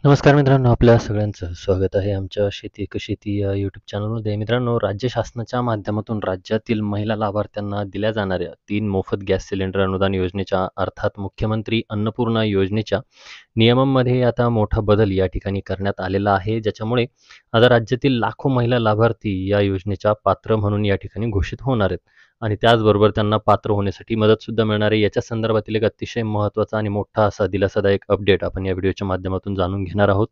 नमस्कार मित्रांनो, आपल्या सगळ्यांचं स्वागत आहे आमच्या शेती एक शेती या यूट्यूब चॅनलमध्ये. मित्रांनो, राज्य शासनाच्या माध्यमातून राज्यातील महिला लाभार्थ्यांना दिल्या जाणाऱ्या 3 मोफत गॅस सिलेंडर अनुदान योजनेच्या अर्थात मुख्यमंत्री अन्नपूर्णा योजनेच्या नियमांमध्ये आता मोठा बदल या ठिकाणी करण्यात आलेला आहे. ज्याच्यामुळे आता राज्यातील लाखो महिला लाभार्थी या योजनेच्या पात्र म्हणून या ठिकाणी घोषित होणार आहेत आणि त्याचबरोबर त्यांना पात्र होण्यासाठी मदतसुद्धा मिळणार आहे. याच्या संदर्भातील एक अतिशय महत्त्वाचा आणि मोठा असा दिलासादायक अपडेट आपण या व्हिडिओच्या माध्यमातून जाणून घेणार आहोत.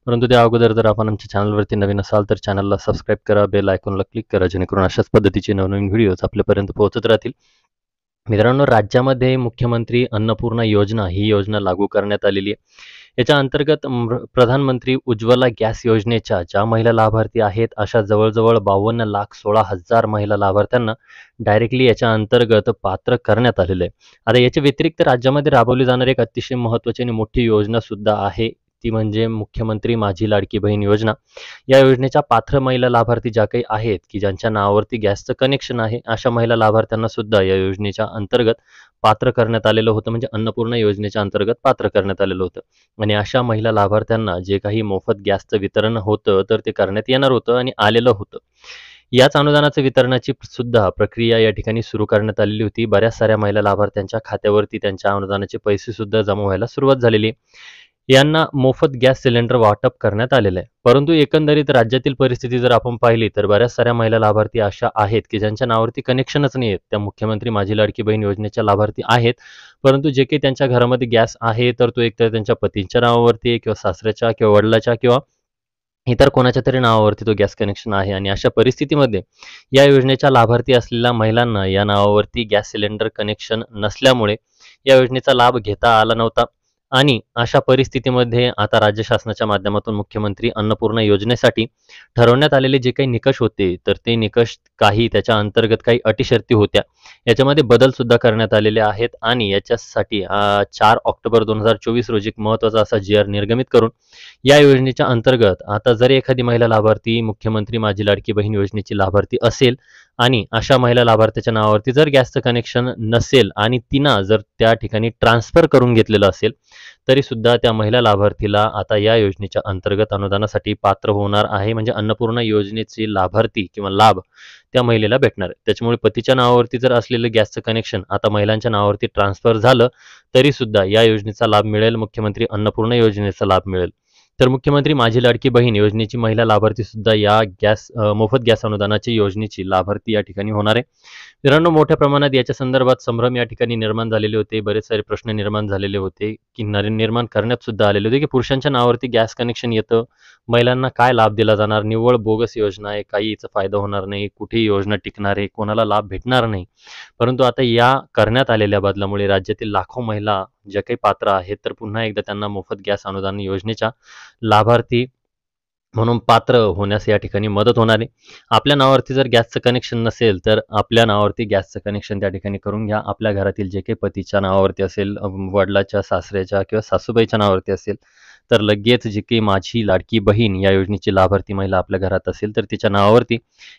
परंतु त्या अगोदर जर आपण आमच्या चॅनलवरती नवीन असाल तर चॅनलला सबस्क्राईब करा, बेल आयकॉनला क्लिक करा, जेणेकरून अशाच पद्धतीचे नवनवीन व्हिडिओज आपल्यापर्यंत पोहोचत राहतील. मित्रांनो, राज्यामध्ये मुख्यमंत्री अन्नपूर्णा योजना ही योजना लागू करण्यात आलेली आहे. याच्या अंतर्गत प्रधानमंत्री उज्ज्वला गॅस योजनेच्या ज्या महिला लाभार्थी आहेत अशा जवळजवळ 52,16,000 महिला लाभार्थ्यांना डायरेक्टली याच्या अंतर्गत पात्र करण्यात आलेलं आहे. आता याच्या व्यतिरिक्त राज्यामध्ये राबवली जाणारी एक अतिशय महत्त्वाची आणि मोठी योजना सुद्धा आहे. ती म्हणजे मुख्यमंत्री माझी लाडकी बहीण योजना. या योजनेच्या पात्र महिला लाभार्थी ज्या काही आहेत की ज्यांच्या नावावरती गॅसचं कनेक्शन आहे, अशा महिला लाभार्थ्यांना सुद्धा या योजनेच्या अंतर्गत पात्र करण्यात आलेलं होतं, म्हणजे अन्नपूर्णा योजनेच्या अंतर्गत पात्र करण्यात आलेलं होतं. आणि अशा महिला लाभार्थ्यांना जे काही मोफत गॅसचं वितरण होतं तर ते करण्यात येणार होतं आणि आलेलं होतं. याच अनुदानाचं वितरणाची सुद्धा प्रक्रिया या ठिकाणी सुरू करण्यात आलेली होती. बऱ्याच साऱ्या महिला लाभार्थ्यांच्या खात्यावरती त्यांच्या अनुदानाचे पैसे सुद्धा जमा व्हायला सुरुवात झालेली. यांना मोफत गॅस सिलेंडर वाटप करण्यात आलेलं आहे. परंतु एकंदरीत राज्यातील परिस्थिती जर आपण पाहिली तर बऱ्याच साऱ्या महिला लाभार्थी अशा आहेत की ज्यांच्या नावावरती कनेक्शनच नाही आहेत. त्या मुख्यमंत्री माझी लाडकी बहीण योजनेच्या लाभार्थी आहेत, परंतु जे काही त्यांच्या घरामध्ये गॅस आहे तर तो एकतर त्यांच्या पतीच्या नावावरती आहे किंवा सासऱ्याच्या किंवा वडिलाच्या किंवा इतर कोणाच्या तरी नावावरती तो गॅस कनेक्शन आहे. आणि अशा परिस्थितीमध्ये या योजनेच्या लाभार्थी असलेल्या महिलांना या नावावरती गॅस सिलेंडर कनेक्शन नसल्यामुळे या योजनेचा लाभ घेता आला नव्हता. आणि अशा परिस्थितीमध्ये आता राज्य शासनाच्या माध्यमातून मुख्यमंत्री अन्नपूर्णा योजनेसाठी ठरवण्यात आलेले जे काही निकष होते तर ते निकष काही त्याच्या अंतर्गत काही अटी-शर्ती होत्या. याच्यामध्ये बदल सुद्धा करण्यात आलेले आहेत आणि याच्यासाठी 4 ऑक्टोबर 2024 रोजी एक महत्त्वाचा असा जी-आर निर्गमित करून या योजनेच्या अंतर्गत आता जर एखादी महिला लाभार्थी मुख्यमंत्री माझी लाडकी बहीण योजनेची लाभार्थी असेल आणि अशा महिला लाभार्थ्याच्या नावावरती जर गॅसचं कनेक्शन नसेल आणि तिनं जर त्या ठिकाणी ट्रान्सफर करून घेतलेलं असेल तरी सुद्धा त्या महिला लाभार्थीला आता या योजनेच्या अंतर्गत अनुदानासाठी पात्र होणार आहे. म्हणजे अन्नपूर्णा योजनेचे लाभार्थी किंवा लाभ त्या महिलेला भेटणार आहे. त्याच्यामुळे पतीच्या नावावरती जर असलेलं गॅसचं कनेक्शन आता महिलांच्या नावावरती ट्रान्सफर झालं तरी सुद्धा या योजनेचा लाभ मिळेल, मुख्यमंत्री अन्नपूर्णा योजनेचा लाभ मिळेल. तर मुख्यमंत्री माझी लाडकी बहीण योजनेची महिला लाभार्थी सुद्धा या मोफत गॅस अनुदानाची योजनेची लाभार्थी या ठिकाणी होणार आहे. मित्रांनो, मोठ्या प्रमाणात याच्या संदर्भात संभ्रम या ठिकाणी निर्माण झालेले होते. बरेच सारे प्रश्न निर्माण झालेले होते की निर्माण करण्यात सुद्धा आलेले होते की पुरुषांच्या नावावरती गॅस कनेक्शन येतं, महिलांना काय लाभ दिला जाणार, निव्वळ बोगस योजना आहे, काही याचा फायदा होणार नाही, कुठेही योजना टिकणार आहे, कोणाला लाभ भेटणार नाही. परंतु आता या करण्यात आलेल्या बदलामुळे राज्यातील लाखो महिला ज्या काही पात्र आहेत तर पुन्हा एकदा त्यांना मोफत गॅस अनुदान योजनेच्या लाभार्थी म्हणून पात्र होण्यास या ठिकाणी मदत होणार आहे. आपल्या नावावरती जर गॅसचं कनेक्शन नसेल तर आपल्या नावावरती गॅसचं कनेक्शन त्या ठिकाणी करून घ्या. आपल्या घरातील जे काही पतीच्या नावावरती असेल, वडिलाच्या, सासऱ्याच्या किंवा सासूबाईच्या नावावरती असेल तर लगेच जी काही माझी लाडकी बहीण या योजनेची लाभार्थी महिला आपल्या घरात असेल तर तिच्या नावावरती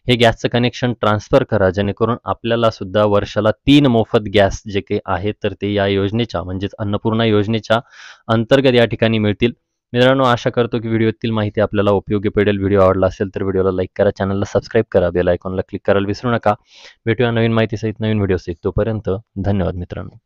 हे गॅसचं कनेक्शन ट्रान्सफर करा, जेणेकरून आपल्याला सुद्धा वर्षाला 3 मोफत गॅस जे काही आहेत तर ते या योजनेच्या म्हणजेच अन्नपूर्णा योजनेच्या अंतर्गत या ठिकाणी मिळतील. मित्रांनो, आशा करतो की व्हिडिओतील माहिती आपल्याला उपयोगी पडेल. व्हिडिओ आवडला असेल तर व्हिडिओला लाईक करा, चॅनलला सबस्क्राईब करा, बेल आयकॉनला क्लिक करायला विसरू नका. भेटूया नवीन माहितीसहित, नवीन व्हिडिओसहित. तोपर्यंत धन्यवाद मित्रांनो.